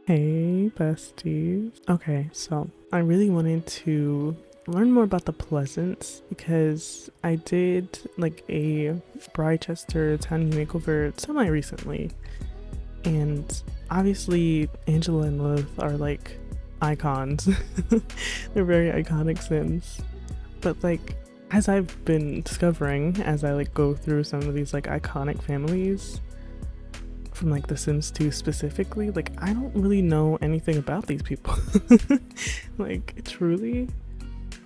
Hey, besties. Okay, so I really wanted to learn more about the Pleasants because I did like a Brychester Townie Makeover semi recently, and obviously Angela and Lilith are like icons. They're very iconic Sims, but like as I've been discovering as I like go through some of these like iconic families from like The Sims 2 specifically, like I don't really know anything about these people. Like truly,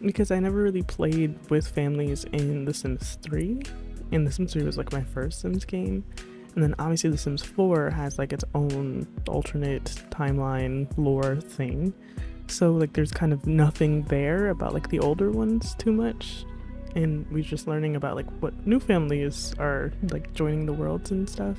because I never really played with families in The Sims 3. And The Sims 3 was like my first Sims game. And then obviously The Sims 4 has like its own alternate timeline lore thing. So like there's kind of nothing there about like the older ones too much. And we're just learning about like what new families are like joining the worlds and stuff.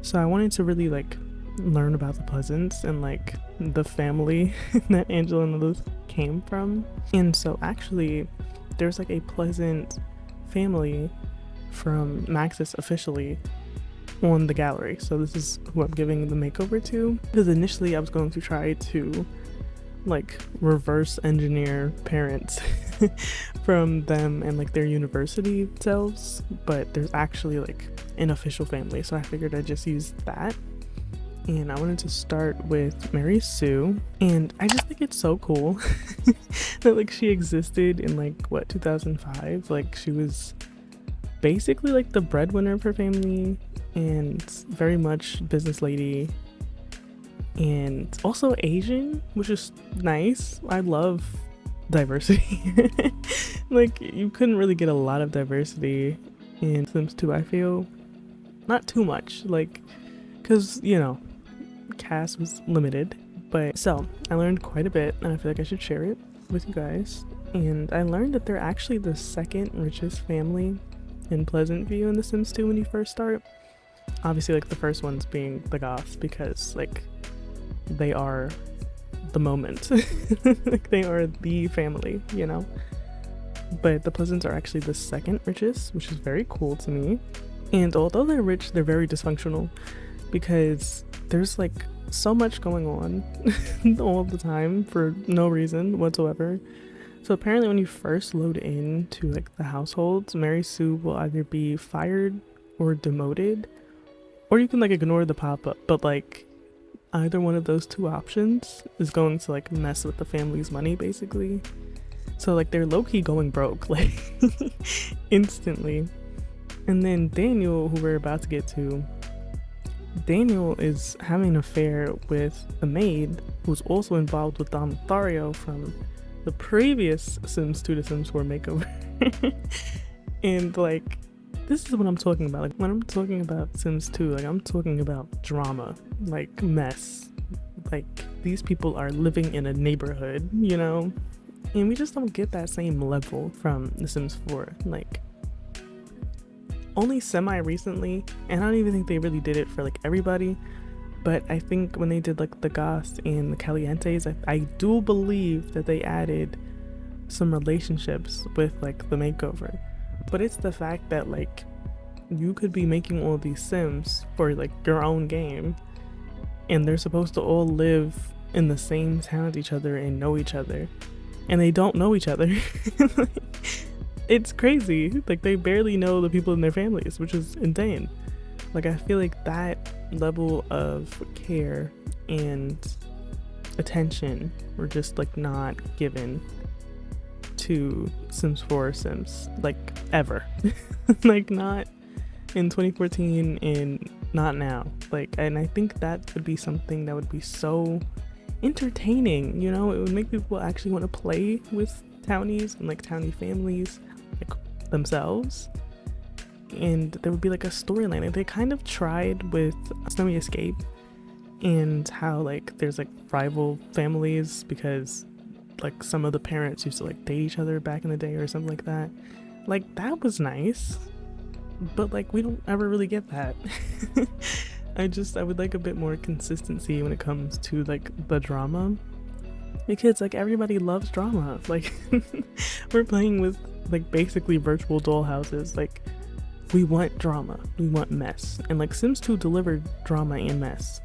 So I wanted to really like learn about the Pleasants and like the family that Angela and Lilith came from. And so actually there's like a Pleasant family from Maxis officially on the gallery. So this is who I'm giving the makeover to, because initially I was going to try to like reverse engineer parents from them and like their university selves, but there's actually like an official family, so I figured I'd just use that. And I wanted to start with Mary Sue, and I just think it's so cool that like she existed in like what 2005. Like she was basically like the breadwinner of her family and very much business lady, and also Asian, which is nice. I love diversity. Like you couldn't really get a lot of diversity in Sims 2, I feel. Not too much, like, because you know, cast was limited. But so I learned quite a bit, and I feel like I should share it with you guys. And I learned that they're actually the second richest family in Pleasant View in The Sims 2 when you first start. Obviously, like the first ones being the Goths, because like they are the moment. Like they are the family, you know. But the Pleasants are actually the second richest, which is very cool to me. And although they're rich, they're very dysfunctional because there's like so much going on all the time for no reason whatsoever. So apparently when you first load into like the households, Mary Sue will either be fired or demoted, or you can like ignore the pop-up, but like either one of those two options is going to like mess with the family's money basically. So like they're low-key going broke like instantly. And then Daniel, who we're about to get to, Daniel is having an affair with the maid who's also involved with Don Lothario from the previous Sims 2 to Sims 4 makeover. And like this is what I'm talking about. Like when I'm talking about Sims 2, like I'm talking about drama, like mess. Like these people are living in a neighborhood, you know? And we just don't get that same level from The Sims 4. Like only semi-recently, and I don't even think they really did it for like everybody, but I think when they did like the Goths and the Calientes, I do believe that they added some relationships with like the makeover. But it's the fact that like you could be making all these Sims for like your own game, and they're supposed to all live in the same town as each other and know each other, and they don't know each other. It's crazy. Like they barely know the people in their families, which is insane. Like I feel like that level of care and attention were just like not given to Sims 4 Sims like ever. Like not in 2014 and not now. Like, and I think that would be something that would be so entertaining, you know? It would make people actually want to play with townies and like townie families like themselves, and there would be like a storyline. Like they kind of tried with Snowy Escape, and how like there's like rival families because like some of the parents used to like date each other back in the day or something like that. Like that was nice, but like we don't ever really get that. I would like a bit more consistency when it comes to like the drama, because like everybody loves drama. Like we're playing with like basically virtual doll houses. Like we want drama, we want mess, and like Sims 2 delivered drama and mess,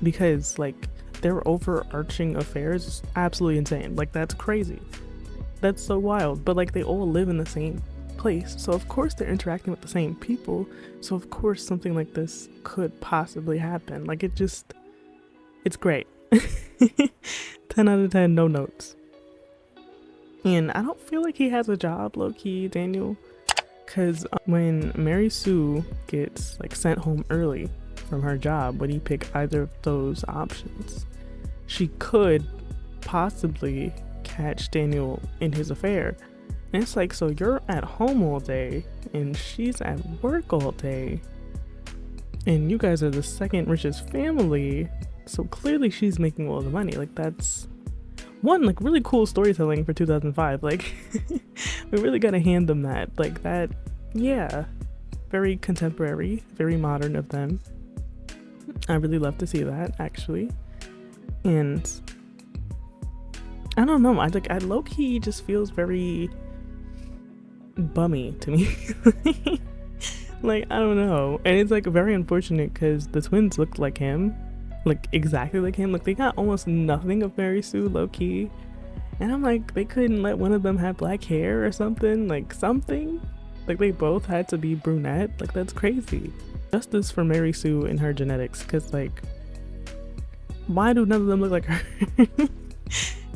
because like their overarching affairs is absolutely insane. Like, that's crazy. That's so wild. But like, they all live in the same place, so of course they're interacting with the same people, so of course something like this could possibly happen. Like, it's great. 10 out of 10, no notes. And I don't feel like he has a job, low-key, Daniel, because when Mary Sue gets like sent home early from her job, would he pick either of those options? She could possibly catch Daniel in his affair. And it's like, so you're at home all day and she's at work all day, and you guys are the second richest family, so clearly she's making all the money. Like, that's one, like, really cool storytelling for 2005. Like, we really gotta hand them that. Like, that, yeah, very contemporary, very modern of them. I really love to see that, actually. And I don't know, I low-key just feels very bummy to me. Like, I don't know. And it's like very unfortunate because the twins looked like him, like exactly like him. Like, they got almost nothing of Mary Sue, low-key. And I'm like, they couldn't let one of them have black hair or something. Like, they both had to be brunette. Like, that's crazy. Justice for Mary Sue and her genetics, because like, why do none of them look like her?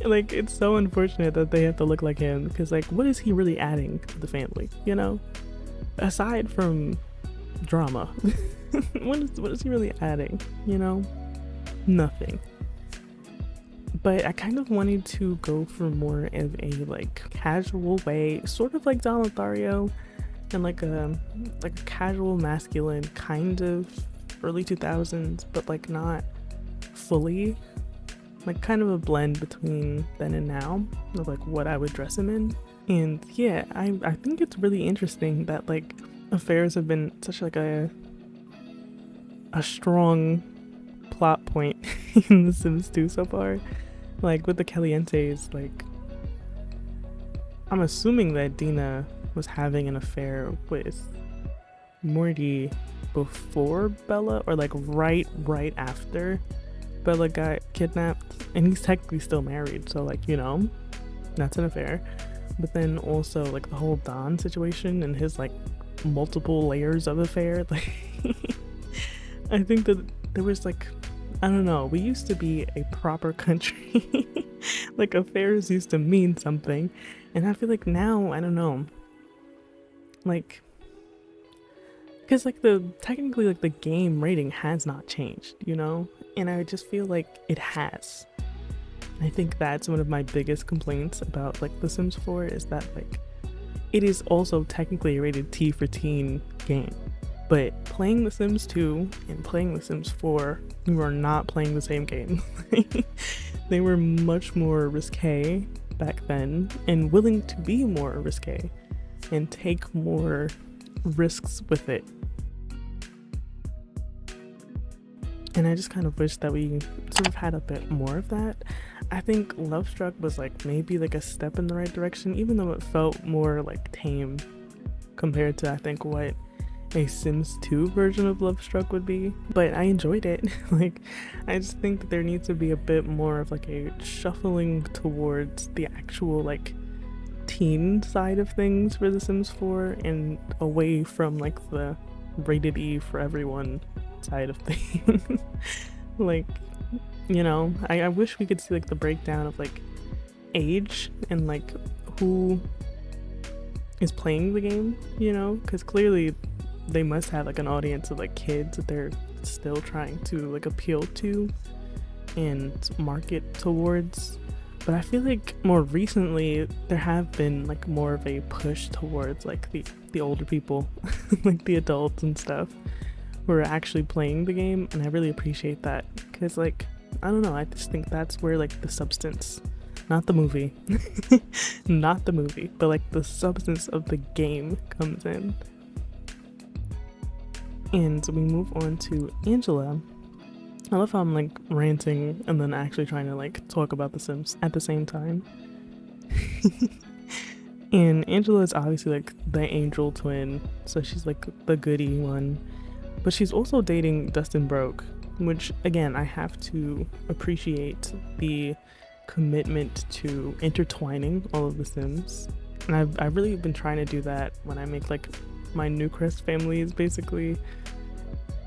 Like, it's so unfortunate that they have to look like him, because like, what is he really adding to the family, you know, aside from drama? what is he really adding, you know? Nothing. But I kind of wanted to go for more of a like casual way, sort of like Don Lothario, and like a casual masculine kind of early 2000s, but like not fully, like kind of a blend between then and now of like what I would dress him in. And yeah, I think it's really interesting that like affairs have been such like a strong plot point in The Sims 2 so far. Like with the Calientes, like I'm assuming that Dina was having an affair with Morty before Bella, or like right after Bella got kidnapped, and he's technically still married, so like, you know, that's an affair. But then also like the whole Don situation and his like multiple layers of affair, like I think that there was like, I don't know, we used to be a proper country. Like affairs used to mean something, and I feel like now, I don't know, like, because like technically like the game rating has not changed, you know, and I just feel like it has. I think that's one of my biggest complaints about like The Sims 4 is that like it is also technically a rated T for teen game, but playing The Sims 2 and playing The Sims 4, we were not playing the same game. They were much more risque back then, and willing to be more risque and take more risks with it. And I just kind of wish that we sort of had a bit more of that. I think Love Struck was like maybe like a step in the right direction, even though it felt more like tame compared to I think what a Sims 2 version of Love Struck would be. But I enjoyed it. Like, I just think that there needs to be a bit more of like a shuffling towards the actual like teen side of things for The Sims 4, and away from like the rated E for everyone side of things. Like, you know, I wish we could see like the breakdown of like age and like who is playing the game, you know, because clearly they must have like an audience of like kids that they're still trying to like appeal to and market towards. But I feel like more recently there have been like more of a push towards like the older people, like the adults and stuff, who are actually playing the game, and I really appreciate that, because like, I don't know, I just think that's where like the substance, not the movie, not the movie, but like the substance of the game comes in. And we move on to Angela. I love how I'm like ranting and then actually trying to like talk about The Sims at the same time. And Angela is obviously like the angel twin, so she's like the goody one, but she's also dating Dustin Broke, which again, I have to appreciate the commitment to intertwining all of the Sims. And I've really been trying to do that when I make like my Newcrest families basically.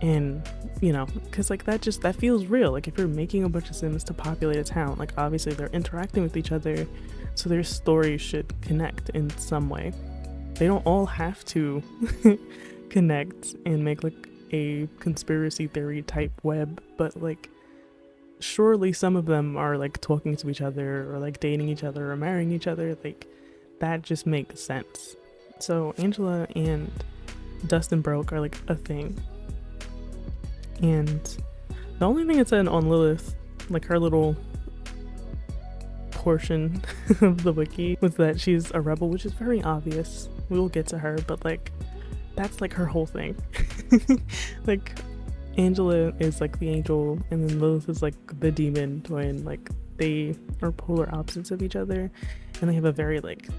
And you know, because like that feels real. Like if you're making a bunch of Sims to populate a town, like obviously they're interacting with each other, so their stories should connect in some way. They don't all have to connect and make like a conspiracy theory type web, but like surely some of them are like talking to each other or like dating each other or marrying each other. Like that just makes sense. So Angela and Dustin Broke are like a thing. And the only thing it said on Lilith, like her little portion of the wiki, was that she's a rebel, which is very obvious. We will get to her, but like that's like her whole thing. Like Angela is like the angel and then Lilith is like the demon twin. Like they are polar opposites of each other and they have a very like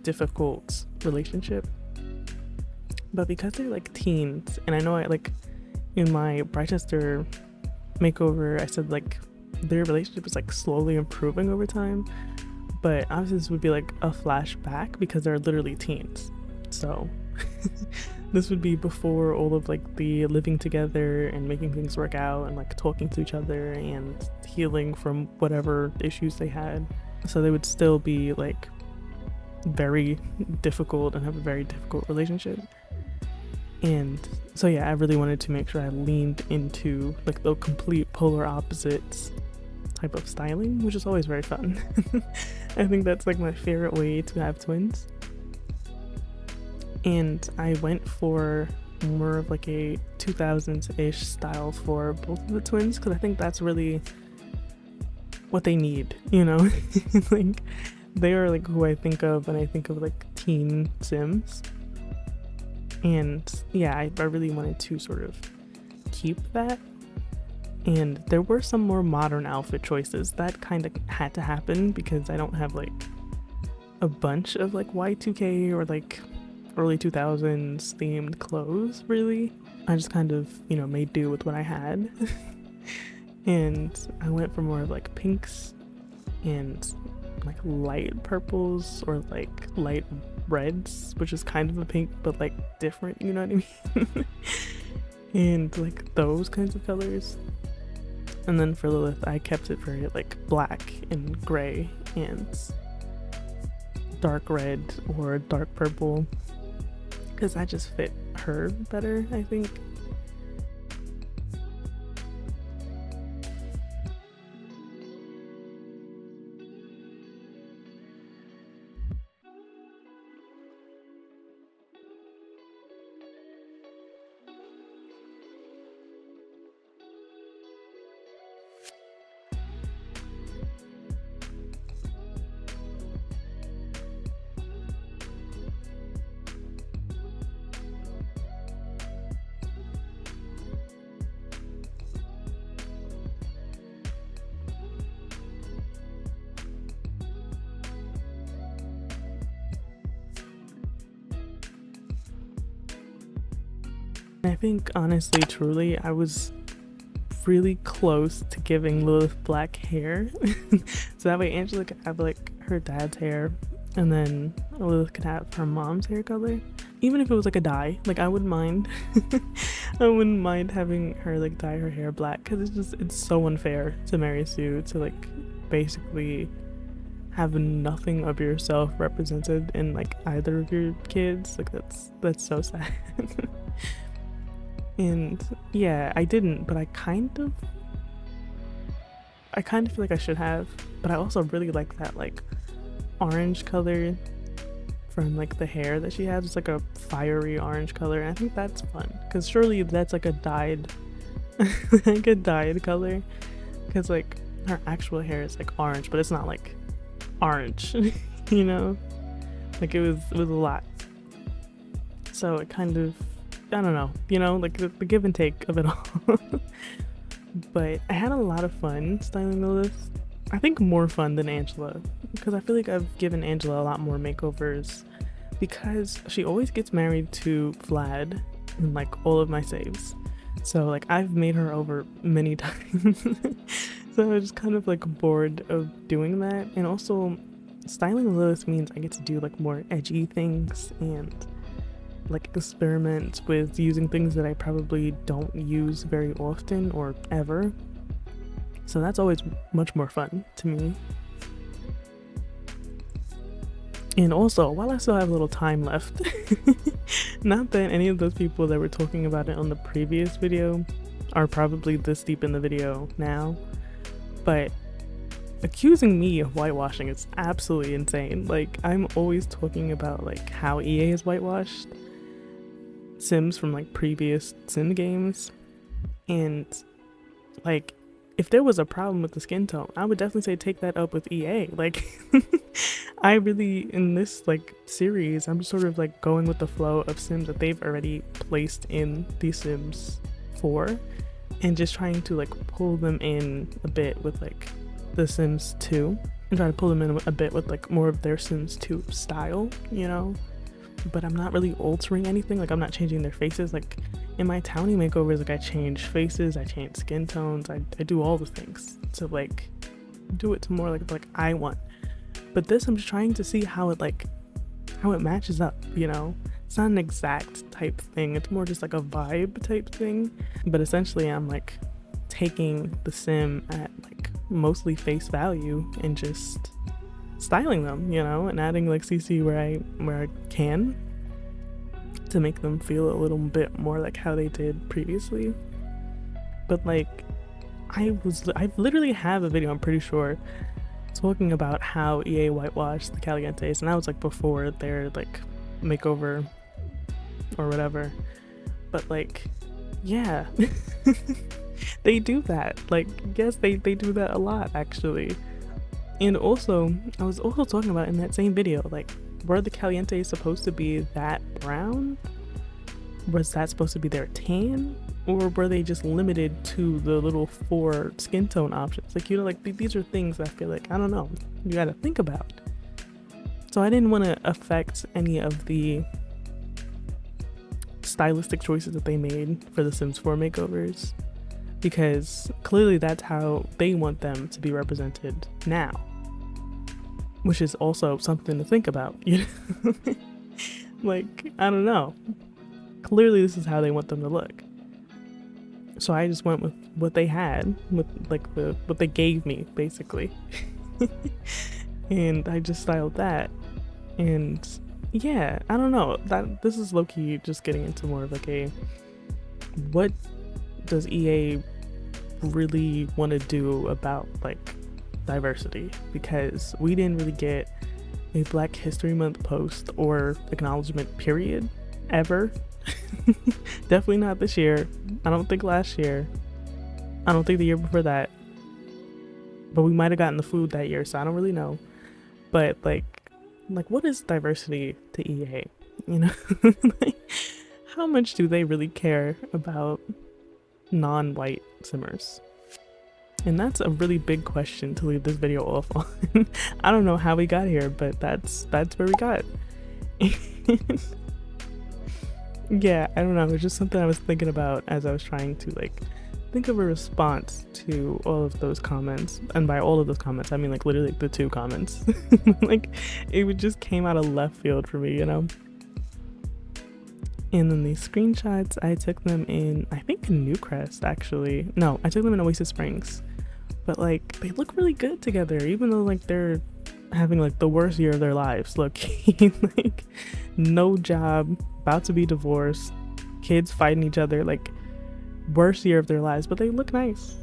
difficult relationship. But because they're like teens, and I know I like in my Brightchester makeover, I said like their relationship is like slowly improving over time, but obviously this would be like a flashback because they're literally teens. So this would be before all of like the living together and making things work out and like talking to each other and healing from whatever issues they had. So they would still be like very difficult and have a very difficult relationship. And so yeah, I really wanted to make sure I leaned into like the complete polar opposites type of styling, which is always very fun. I think that's like my favorite way to have twins. And I went for more of like a 2000s-ish style for both of the twins because I think that's really what they need, you know? Like they are like who I think of when I think of like teen Sims. And yeah, I really wanted to sort of keep that. And there were some more modern outfit choices that kind of had to happen because I don't have like a bunch of like Y2K or like early 2000s themed clothes really. I just kind of, you know, made do with what I had. And I went for more of like pinks and like light purples or like light reds, which is kind of a pink but like different, you know what I mean? And like those kinds of colors. And then for Lilith I kept it very like black and gray and dark red or dark purple because that just fit her better, I think. I think honestly, truly, I was really close to giving Lilith black hair. So that way Angela could have like her dad's hair and then Lilith could have her mom's hair color. Even if it was like a dye, like I wouldn't mind. I wouldn't mind having her like dye her hair black because it's so unfair to Mary Sue to like basically have nothing of yourself represented in like either of your kids. Like that's so sad. And yeah, I didn't, but I kind of feel like I should have, but I also really like that like orange color from like the hair that she has. It's like a fiery orange color and I think that's fun because surely that's like a dyed like a dyed color because like her actual hair is like orange but it's not like orange. You know, like it was a lot, so it kind of, I don't know, you know, like the give and take of it all. But I had a lot of fun styling Lilith. I think more fun than Angela because I feel like I've given Angela a lot more makeovers because she always gets married to Vlad in like all of my saves. So like I've made her over many times. So I was just kind of like bored of doing that. And also styling Lilith means I get to do like more edgy things and like experiment with using things that I probably don't use very often or ever. So that's always much more fun to me. And also, while I still have a little time left, not that any of those people that were talking about it on the previous video are probably this deep in the video now, but accusing me of whitewashing is absolutely insane. Like, I'm always talking about like how EA has whitewashed Sims from like previous Sim games, and like if there was a problem with the skin tone, I would definitely say take that up with EA. Like I really, in this like series, I'm sort of like going with the flow of Sims that they've already placed in the Sims 4 and just trying to like pull them in a bit with like the Sims 2 and try to pull them in a bit with like more of their Sims 2 style, you know? But I'm not really altering anything. Like I'm not changing their faces. Like in my Townie makeovers, like I change faces, I change skin tones, I do all the things to like do it to more like I want. But this, I'm just trying to see how it matches up, you know? It's not an exact type thing, it's more just like a vibe type thing. But essentially I'm like taking the sim at like mostly face value and just styling them, you know, and adding like CC where I can to make them feel a little bit more like how they did previously. But like I literally have a video, I'm pretty sure, talking about how EA whitewashed the Calientes, and that was like before their like makeover or whatever. But like, yeah, they do that. Like, yes, they do that a lot actually. And also, I was also talking about in that same video, like, were the Calientes supposed to be that brown? Was that supposed to be their tan? Or were they just limited to the little 4 skin tone options? Like, you know, like these are things I feel like, I don't know, you gotta think about. So I didn't want to affect any of the stylistic choices that they made for the Sims 4 makeovers, because clearly that's how they want them to be represented now, which is also something to think about, you know? Like, I don't know, clearly this is how they want them to look. So I just went with what they had, with like what they gave me basically. And I just styled that. And yeah, I don't know, that this is low-key just getting into more of like a, what does EA really want to do about like diversity? Because we didn't really get a Black History Month post or acknowledgement period ever. Definitely not this year. I don't think last year. I don't think the year before that. But we might have gotten the food that year, so I don't really know. But like what is diversity to EA? You know? Like, how much do they really care about non-white simmers? And that's a really big question to leave this video off on. I don't know how we got here, but that's where we got. Yeah, I don't know, it's just something I was thinking about as I was trying to like think of a response to all of those comments. And by all of those comments, I mean like literally the 2 comments. Like it just came out of left field for me, you know? And then these screenshots, I took them in, I think in Newcrest actually. No, I took them in Oasis Springs. But like they look really good together, even though like they're having like the worst year of their lives. Look, like no job, about to be divorced, kids fighting each other, like worst year of their lives, but they look nice.